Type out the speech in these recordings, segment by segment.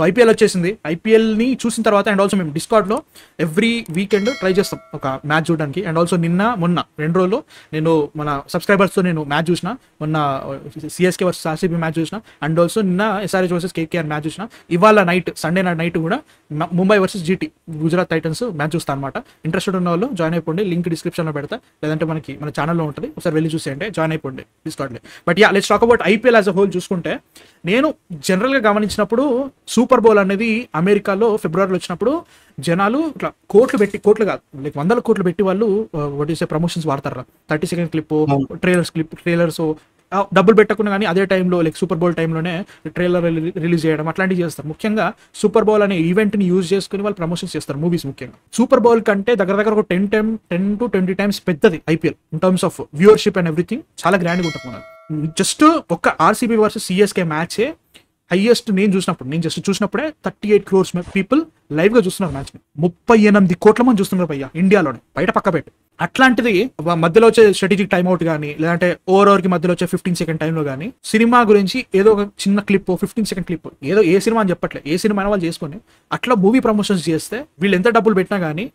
So IPL వచ్చేసింది. ఐపీఎల్ని చూసిన తర్వాత అండ్ ఆల్సో మేము డిస్కార్డ్లో ఎవ్రీ వీకెండ్ ట్రై చేస్తాం ఒక మ్యాచ్ చూడడానికి. అండ్ ఆల్సో మొన్న 2 రోజులు నేను మన సబ్స్క్రైబర్స్తో నేను మ్యాచ్ చూసిన. మొన్న సిఎస్కే వర్సెస్ ఆర్సీబీ మ్యాచ్ చూసిన. అండ్ ఆల్సో నిన్న ఎస్ఆర్హెచ్ వర్సెస్ కేకేఆర్ మ్యాచ్ చూసిన. ఇవాళ నైట్ సండే నైట్ కూడా Mumbai versus GT Gujarat Titans match చూస్తాను అనమాట. ఇంట్రెస్టెడ్ ఉన్న వాళ్ళు జాయిన్ అయిపోండి, లింక్ డిస్క్రిప్షన్లో పెడతా, లేదంటే మన ఛానల్లో ఉంటుంది, ఒకసారి వెళ్ళి చూసేయండి, జాయిన్ అయిపోండి డిస్కార్డ్లో. But ya, let's talk about IPL as a whole. చూసుకుంటే నేను జనరల్గా గమనించినప్పుడు సూపర్ బౌల్ అనేది అమెరికాలో ఫిబ్రవరిలో వచ్చినప్పుడు జనాలు ఇట్లా కోట్లు కాదు, లైక్ 100 కోట్లు పెట్టి వాళ్ళు వాట్ ఈస్ ప్రమోషన్స్ వాడతారు. 30 సెకండ్ క్లిప్, ట్రైలర్స్ డబ్బులు పెట్టకుండా కానీ అదే టైంలో లైక్ సూపర్ బౌల్ టైంలోనే ట్రైలర్ రిలీజ్ చేయడం అట్లాంటివి చేస్తారు. ముఖ్యంగా సూపర్ బౌల్ అనే ఈవెంట్ని యూజ్ చేసుకుని వాళ్ళు ప్రమోషన్స్ చేస్తారు మూవీస్. ముఖ్యంగా సూపర్ బౌల్ కంటే దగ్గర ఒక 10 to 20 times పెద్దది IPL in terms of viewership and everything. చాలా గ్రాండ్గా ఉంటుంది. జస్ట్ ఒక్క ఆర్సీబీ వర్సెస్ సిఎస్కే మ్యాచే హైయెస్ట్ నేను చూసినప్పుడే 38 crores పీపుల్ లైవ్ గా చూస్తున్నారు మ్యాచ్. 38 కోట్ల మంది చూస్తున్నారు భయ్యా ఇండియాలోనే, బయట పక్క పెట్టి. అట్లాంటిది మధ్యలో వచ్చే స్ట్రాటజిక్ టైమ్అవుట్ కానీ, లేదంటే ఓవర్ కి మధ్యలో వచ్చే 15 second టైంలో కానీ సినిమా గురించి ఏదో ఒక చిన్న క్లిప్, 15 second క్లిప్, ఏదో ఏ సినిమా అని చెప్పట్లే, ఏ సినిమా అయినా వాళ్ళు చేసుకొని అట్లా మూవీ ప్రమోషన్స్ చేస్తే వీళ్ళు ఎంత డబ్బులు పెట్టినా కానీ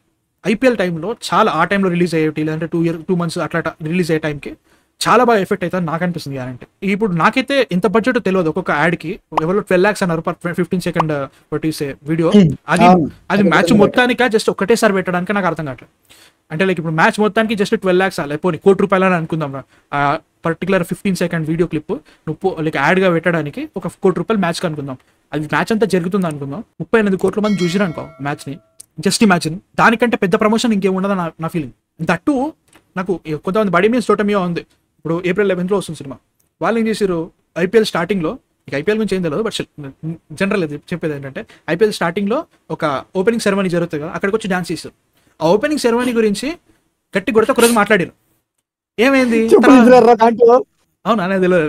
ఐపీఎల్ టైంలో చాలా ఆ టైంలో రిలీజ్ అయ్యేటి, లేదంటే 2 months అట్లా రిలీజ్ అయ్యే టైంకి చాలా బాగా ఎఫెక్ట్ అవుతుంది నాకు అనిపిస్తుంది. అంటే ఇప్పుడు నాకైతే ఎంత బడ్జెట్ తెలియదు ఒక్కొక్క యాడ్ కి. ఎవరో 12 lakhs అన్నారు పర్ 15 second వీడియో. అది మ్యాచ్ మొత్తానికి జస్ట్ ఒకటేసారి పెట్టడానికి నాకు అర్థం కావట్లేదు. అంటే లైక్ ఇప్పుడు మ్యాచ్ మొత్తానికి జస్ట్ 12 lakhs లేకపోతే ₹1 కోటి అని అనుకుందాం. ఆ పర్టికులర్ 15 second వీడియో క్లిప్ నువ్వు లైక్ యాడ్ గా పెట్టడానికి ఒక ₹1 కోటి మ్యాచ్ కి అనుకుందాం. అది మ్యాచ్ అంతా జరుగుతుంది అనుకుందాం. 38 కోట్ల మంది చూసిరు అనుకో మ్యాచ్ ని, జస్ట్ ఈ మ్యాచ్ ని. దానికంటే పెద్ద ప్రమోషన్ ఇంకేముండదు నా ఫీలింగ్. దట్టు నాకు కొంతమంది బడీ మీన్స్ టోటమియో ఉంది. ఇప్పుడు April 11th వస్తుంది సినిమా. వాళ్ళు ఏం చేశారు, ఐపీఎల్ స్టార్టింగ్ లో, ఐపీఎల్ గురించి ఏం తెలియదు బట్ జనరల్ చెప్పేది ఏంటంటే ఐపీఎల్ స్టార్టింగ్ లో ఒక ఓపెనింగ్ సెరమనీ జరుగుతుంది కదా, అక్కడికి వచ్చి డాన్స్ చేస్తారు. ఆ ఓపెనింగ్ సెరమనీ గురించి గట్టి కొడితే ఒక రోజు మాట్లాడారు. ఏమైంది అవునా అనేది తెలియదు,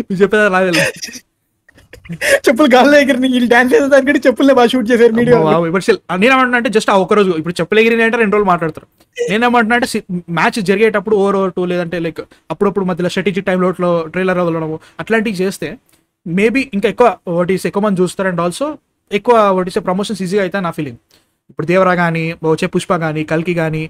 నువ్వు చెప్పేదా నాకు తెలియదు. చెప్పులు గాల్లో ఎగిరి డాన్స్ చేసేదానికి చెప్పులే బాగా షూట్ చేశారు మీడియా. నేనేమంటున్నా అంటే జస్ట్ ఆ ఒక రోజు, ఇప్పుడు చెప్పులు ఎగిరినాయి అంటే 2 రోజులు మాట్లాడతారు. నేనేమంటున్నా అంటే మ్యాచ్ జరిగేటప్పుడు ఓవర్ 2 లేదంటే లైక్ అప్పుడప్పుడు మధ్యలో స్ట్రాటజిక్ టైంలో ట్రైలర్ వదలడము అట్లాంటివి చేస్తే మేబీ ఇంకా ఎక్కువ మంది చూస్తారు. అండ్ ఆల్సో ఎక్కువ ప్రమోషన్స్ ఈజీగా అయితే నా ఫీలింగ్. ఇప్పుడు దేవరా కానీ, వచ్చే పుష్ప కానీ, కల్కి కానీ,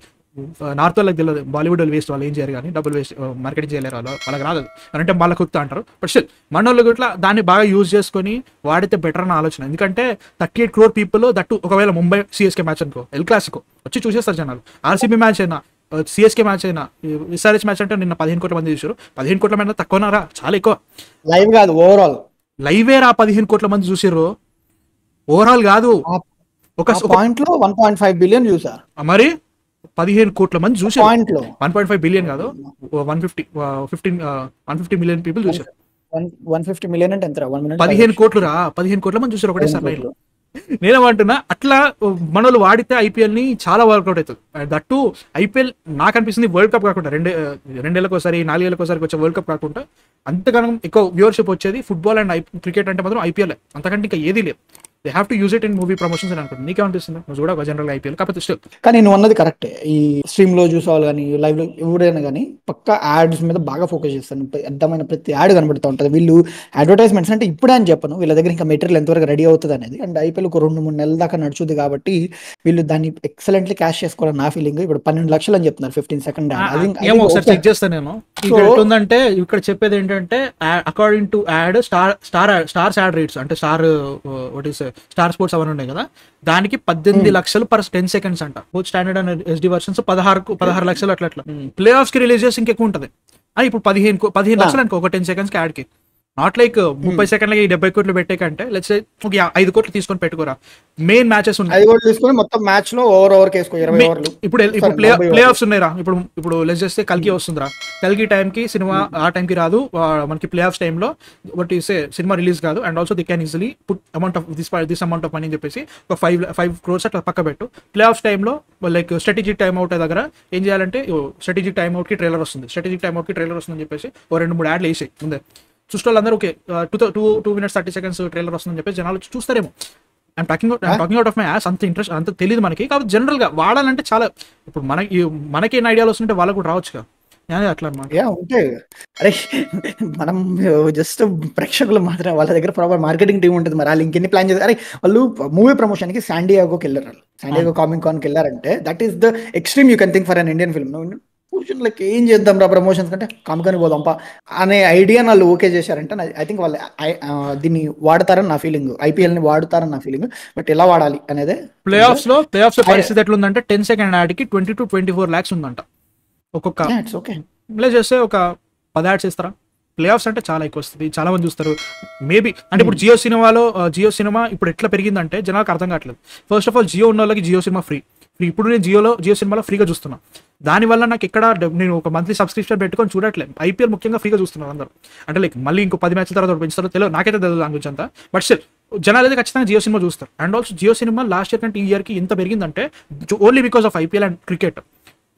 నార్త్ వాళ్ళకి తెలియదు, బాలీవుడ్ వాళ్ళు వేస్ట్, వాళ్ళు ఏం చేయరు కానీ డబ్బులు వేస్ట్, మార్కెటింగ్ చేయలేరు, వాళ్ళకి రాదు అంటే వాళ్ళ కుత్తా అంటారు. బట్ స్టిల్ మన వాళ్ళు ఇట్లా దాన్ని బాగా యూజ్ చేసుకొని వాడితే బెటర్ అని ఆలోచన. ఎందుకంటే 38 crore పీపుల్ దట్టు ఒకవేళ ముంబై సిఎస్కే మ్యాచ్ అనుకో, ఎల్ క్లాసికో వచ్చి చూసేస్తారు జనాలు. ఆర్సీబీ మ్యాచ్ అయినా, సిఎస్కే మ్యాచ్ అయినా, ఎస్ఆర్హెచ్ మ్యాచ్ అంటే నిన్న 15 కోట్ల మంది చూసారు. 15 కోట్ల మంది తక్కువనారా? చాలా ఎక్కువ. లైవ్ కాదు, ఓవరాల్ లైవేరా 15 కోట్ల మంది చూసారు, ఓవరాల్ కాదు. ఒక పాయింట్ లో 1.5 billion చూసారు. మరి 15 కోట్ల మంది చూసారు. 1.5 billion కాదు, 150 million పీపుల్ చూసారు. 150 million అంటే ఎంత? 15 కోట్లు రా, 15 కోట్ల మంది చూసారు ఒకటేసారి లైవ్ లో. నేనేమంటున్నా అట్లా మనోళ్ళు వాడితే ఐపీఎల్ ని చాలా వర్కౌట్ అవుతుంది. దట్టు ఐపీఎల్ నాకు అనిపిస్తుంది వరల్డ్ కప్ కాకుండా 2 ఏళ్ళకి ఒకసారి 4 ఏళ్ళకి ఒకసారి వచ్చే వరల్డ్ కప్ కాకుండా అంతగానం ఎక్కువ వ్యూవర్షిప్ వచ్చేది ఫుట్బాల్ అండ్ క్రికెట్ అంటే మాత్రం ఐపీఎల్. అంతకంటే ఇంకా ఏది లేదు. They have to use it in movie promotions అని అనుకుంటుంది. నీకేమనిపిస్తుంది? నువ్వు చూడ జనరల్ ఐపీఎల్ కాకపోతే స్టిల్. కానీ నువ్వు అన్నది కరెక్టే. ఈ స్ట్రీమ్ లో చూసేవాళ్ళు కానీ, లైవ్ లో ఎవరైనా కానీ పక్కా యాడ్స్ మీద బాగా ఫోకస్ చేస్తాను. అర్థమైన ప్రతి యాడ్ కనబడుతూ ఉంటుంది. వీళ్ళు అడ్వర్టైజ్మెంట్స్ అంటే ఇప్పుడే అని చెప్పను, వీళ్ళ దగ్గర ఇంకా మెటీరియల్ ఎంతవరకు రెడీ అవుతుంది అనేది. అండ్ ఐపీఎల్ ఒక 2-3 నెలల దాకా నడుచుద్ది కాబట్టి వీళ్ళు దాన్ని ఎక్సలెంట్లీ క్యాష్ చేసుకోవాలని నా ఫీలింగ్. ఇప్పుడు 12 లక్షలు అని చెప్తున్నారు 15 second ఏమో ఒకసారి చెక్ చేస్తాను నేను. ఎట్లుందంటే ఇక్కడ చెప్పేది ఏంటంటే according to add stars add rates అంటే స్టార్ స్పోర్ట్స్ అవన్నీ ఉన్నాయి కదా, దానికి 18 లక్షలు per 10 seconds అంట. Both standard and SD versions 16 లక్షలు అట్లా. ప్లే ఆఫ్స్ కి రిలీజ్ చేసి ఇంకెక్కువ ఉంటది. ఇప్పుడు 15 లక్షలు అనుకో ఒక 10 seconds కి యాడ్ కి. నాట్ లైక్ 30 సెకండ్లకి 70 కోట్లు పెట్టే కంటే లెట్స్ ఒక 5 కోట్లు తీసుకొని పెట్టుకోరా. మెయిన్ మ్యాచెస్ ఉన్నాయి, 5 కోట్లు తీసుకొని మొత్తం మ్యాచ్ లో ఓవర్ కేసుకో 20 ఓవర్లు. ఇప్పుడు ప్లే ఆఫ్స్ ఉన్నాయిరా. ఇప్పుడు లెట్స్ చేస్తే కల్కి వస్తుందిరా, కల్కి టైంకి సినిమా ఆ టైంకి రాదు మనకి. ప్లే ఆఫ్స్ టైంలో బట్ సినిమా రిలీజ్ కాదు. And also they can easily put amount of this amount of money అని చెప్పేసి ఒక 5 crores అట్లా పక్క పెట్టు. ప్లే ఆఫ్స్ టైంలో లైక్ స్ట్రాటజిక్ టైమ్ అవుట్ దగ్గర ఏం చేయాలంటే స్ట్రాటజిక్ టైమ్ అవుట్ కి ట్రైలర్ వస్తుంది అని చెప్పేసి 2-3 యాడ్లు వేసాయి ముందే. చూస్తే వాళ్ళందరూ ఓకే 2 minutes 30 seconds ట్రైలర్ వస్తుందని చెప్పేసి జనాలు చూస్తారేమో. I'm talking out of my ass. అంత ఇంట్రెస్ట్ తెలియదు మనకి. కాబట్టి జనరల్ గా వాడాలంటే చాలా ఇప్పుడు మనకి ఎన్ని ఐడియాలు వస్తుంటే వాళ్ళకు కూడా రావచ్చుగా. అట్లా అనమాట. ఉంటాయి. అరే మనం జస్ట్ ప్రేక్షకులు మాత్రమే, వాళ్ళ దగ్గర ప్రాపర్ మార్కెటింగ్ టీమ్ ఉంటుంది. మరి వాళ్ళు ఇంకెన్ని ప్లాన్ చేస్తారు. అరే వాళ్ళు మూవీ ప్రమోషన్ కి శాండియాగోకి వెళ్ళారు, వాళ్ళు శాండియాగో కామిక్ కాన్ కి వెళ్ళారంటే that is the extreme you can think for an Indian film. కూర్చొని లైక్ ఏం చేద్దాం రా ప్రమోషన్స్ కంటే కామిక్ కాన్ పోదాంపా అనే ఐడియా వాళ్ళు ఓకే చేశారంటే ఐ థింక్ వాళ్ళు దీన్ని వాడతారని నా ఫీలింగ్, ఐపీఎల్ ని వాడుతారని నా ఫీలింగ్. బట్ ఎలా వాడాలి అనేది ప్లే ఆఫ్స్ లో పరిస్థితి ఎట్లుందంటే 10 సెకండ్ యాడ్ కి 20 to 24 lakhs ఉందంట ఒక్కొక్క. It's okay. ప్లే చేస్తే ఒక 10 యాడ్స్ ఇస్తారా? ప్లే ఆఫ్స్ అంటే చాలా ఎక్కువ వస్తుంది, చాలా మంది చూస్తారు. మేబీ అంటే ఇప్పుడు జియో సినిమా ఇప్పుడు ఎట్లా పెరిగిందంటే జనాలకు అర్థం కావట్లేదు. ఫస్ట్ ఆఫ్ ఆల్ జియో ఉన్న వాళ్ళకి జియో సినిమా ఫ్రీ. ఇప్పుడు నేను జియో సినిమాలో ఫ్రీగా చూస్తున్నా. దానివల్ల నాకు ఎక్కడ నేను ఒక మంత్లీ సబ్స్క్రిప్షన్ పెట్టుకొని చూడట్లేదు. ఐపీఎల్ ముఖ్యంగా ఫ్రీగా చూస్తున్నారు అందరూ. అంటే లైక్ మళ్ళీ ఇంకో 10 మ్యాచ్ల తర్వాత పెంచుతారో తెలియదు, నాకైతే తెలియదు దాని గురించి అంతా. బట్ స్టిల్ జనాలు అయితే ఖచ్చితంగా జియో సినిమా చూస్తారు. And also Jio cinema last year కంటే ఈ ఇయర్కి ఎంత పెరిగిందంటే only because of IPL and cricket.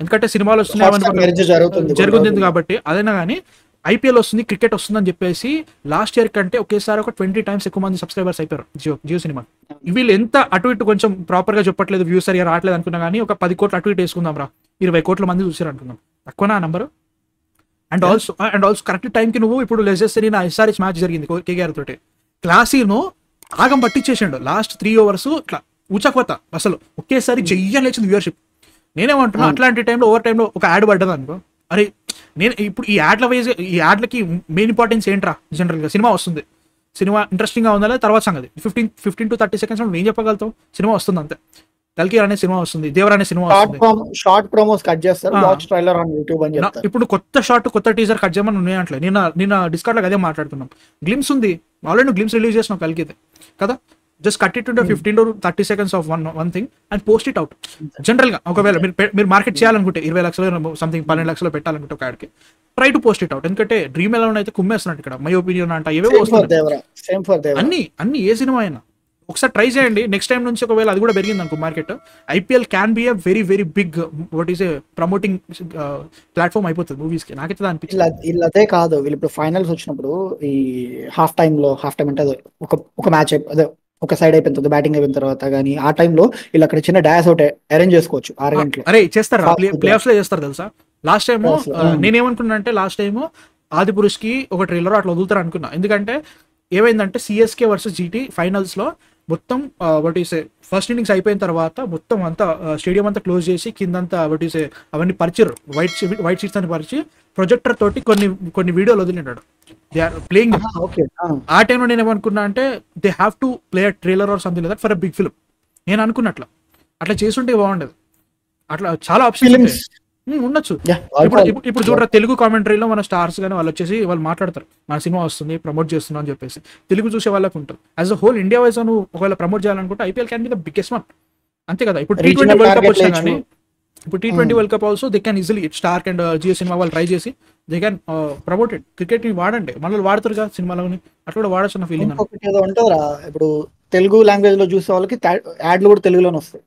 ఎందుకంటే సినిమాలు వస్తున్నాయి జరుగుతుంది కాబట్టి. అదైనా కానీ ఐపీఎల్ వస్తుంది, క్రికెట్ వస్తుంది అని చెప్పేసి లాస్ట్ ఇయర్ కంటే ఒకేసారి ఒక 20 times ఎక్కువ మంది సబ్స్క్రైబర్స్ అయిపోయారు జియో సినిమా. వీళ్ళు ఎంత అటు ఇటు కొంచెం ప్రాపర్ గా చెప్పట్లేదు, వ్యూస్ సరిగా రావట్లేదు అనుకున్నా కానీ ఒక 10 కోట్లు అటు ఇటు వేసుకుందాం రా, 20 కోట్ల మంది చూసారు అనుకుందాం, తక్కువనా ఆ నంబర్. అండ్ ఆల్సో కరెక్ట్ టైంకి నువ్వు ఇప్పుడు లెజెస్టరీ నా ఎస్ఆర్హెచ్ మ్యాచ్ జరిగింది కేకేఆర్ తోటి, క్లాసీను ఆగం పట్టించేసాడు. లాస్ట్ 3 overs ఇట్లా ఊచకోత అసలు ఒకేసారి చెయ్యని లేచింది వ్యూవర్షిప్. నేనేమంటున్నా అట్లాంటి టైంలో ఓవర్ టైంలో ఒక యాడ్ పడ్డది అనుకో, అరే నేను ఇప్పుడు ఈ యాడ్లకి మెయిన్ ఇంపార్టెన్స్ ఏంట్రా? జనరల్గా సినిమా వస్తుంది, సినిమా ఇంట్రెస్టింగ్ గా ఉందా తర్వాత సంగతి. 15 to 30 seconds ఏం చెప్పగలుగుతాం? సినిమా వస్తుంది అంతే. కల్కి అనే సినిమా వస్తుంది, దేవర్ అనే సినిమా వస్తుంది. షార్ట్ ప్రోమోస్ కట్ చేస్తారు, వాచ్ ట్రైలర్ ఆన్ యూట్యూబ్ అని చెప్తారు. ఇప్పుడు కొత్త టీజర్ కట్ చేయమని ఉన్నాయంటే నిన్న డిస్కార్డ్ లో అదే మాట్లాడుతున్నాం. గ్లిమ్స్ ఉంది ఆల్రెడీ, గ్లిమ్స్ రిలీజ్ చేసినాం కల్కి కదా. జస్ట్ కట్ ఇట్ ఉంటే 15 to 30 seconds of one thing and post it out. General గా ఒకవేళ మీరు మార్కెట్ చేయాలనుకుంటే 20 లక్షలు సంథింగ్ 12 లక్షలు పెట్టాలనుకుంటే ఒక యాడ్కి try to post it out. ఎందుకంటే డ్రీమ్ ఎలెవెన్ అయితే కుమ్మేస్తున్నట్టు ఇక్కడ మై ఒపీనియన్ అంట ఏవో వస్తున్నాయి. అన్ని ఏ సినిమా అయినా ఒకసారి ట్రై చేయండి. నెక్స్ట్ టైం నుంచి ఒకవేళ అది కూడా పెరిగింది అనుకో market, IPL can be a very very big what is a promoting platform అయిపోతుంది మూవీస్ కి. నాకైతే అనిపించింది. వీళ్ళు అదే కాదు, వీళ్ళు ఇప్పుడు ఫైనల్స్ వచ్చినప్పుడు ఈ హాఫ్ టైం అంటే ఒక మ్యాచ్ అదే ఒక సైడ్ అయిపోయిన తర్వాత బ్యాటింగ్ అయిపోయిన తర్వాత కానీ ఆ టైంలో వీళ్ళు అక్కడ చిన్న డాష్ ఒకటి అరేంజ్ చేసుకోవచ్చు 6 గంటలు. అరే చేస్తారు, ప్లే ఆఫ్స్ లో చేస్తారు తెలుసా. లాస్ట్ టైం నేనేమనుకున్నా అంటే లాస్ట్ టైం ఆదిపురుష్ కి ఒక ట్రైలర్ అట్లా వదులుతారు అనుకున్నా. ఎందుకంటే ఏమైందంటే సిఎస్కే వర్సెస్ జీటీ ఫైనల్స్ లో మొత్తం వాట్ ఈస్ ఫస్ట్ ఇన్నింగ్స్ అయిపోయిన తర్వాత మొత్తం అంతా స్టేడియం అంతా క్లోజ్ చేసి కిందంతా వాట్ ఈస్ అవన్నీ పరిచారు, వైట్ షీట్స్ అని పరిచి ప్రొజెక్టర్ తోటి కొన్ని వీడియోలు వదిలినాడు. They are playing. ఆ టైంలో నేను ఏమనుకున్నా అంటే they have to play a trailer or something like that for a big film. నేను అనుకున్నట్లా అట్లా చేస్తుంటే బాగుండేది. అట్లా చాలా ఆప్షన్స్ ఉండొచ్చు. ఇప్పుడు చూడరా తెలుగు కామెంటరీలో మన స్టార్స్ కానీ వాళ్ళు వచ్చేసి వాళ్ళు మాట్లాడతారు, మన సినిమా వస్తుంది ప్రమోట్ చేస్తున్నాం అని చెప్పేసి. తెలుగు చూసే వాళ్ళకి ఉంటుంది. As a whole India wise నువ్వు ఒకవేళ ప్రమోట్ చేయాలనుకుంటే IPL can be the biggest one. అంతే కదా. ఇప్పుడు T20 వరల్డ్ కప్ వచ్చినా కానీ ఇప్పుడు T20 world cup also they can easily start and Jio Cinema వాళ్ళు ట్రై చేసి they can promote it. Cricket ని వాడండి, మనల్ని వాడతారు కదా సినిమాలోని, అట్లా కూడా వాడచ్చు అన్న ఫీలింగ్. ఏదో ఉంటుందిరా, ఇప్పుడు తెలుగు లాంగ్వేజ్ లో చూసే వాళ్ళకి యాడ్లు కూడా తెలుగులోనే వస్తాయి.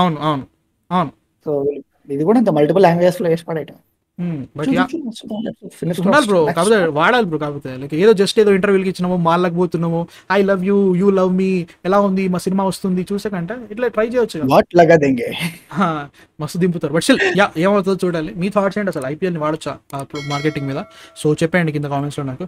అవును. సో ఇది కూడా ఇంత మల్టిపుల్ లాంగ్వేజెస్ లో వేసి పడేయటం. బ్రో కాకపోతే వాడాలి బ్రో. కాకపోతే లైక్ ఏదో ఇంటర్వ్యూకి ఇచ్చినాము, మాల్లకు పోతున్నాము, I love you, you love me, ఎలా ఉంది మా సినిమా వస్తుంది చూసాకంటే ఇట్లా ట్రై చేయొచ్చు. మస్తు దింపుతారు. బట్ స్టిల్ ఏమవుతుందో చూడాలి. మీ థాట్స్ ఏంటి అసలు ఐపీఎల్ ని వాడొచ్చా మార్కెటింగ్ మీద? సో చెప్పండి కింద కామెంట్స్ లో నాకు.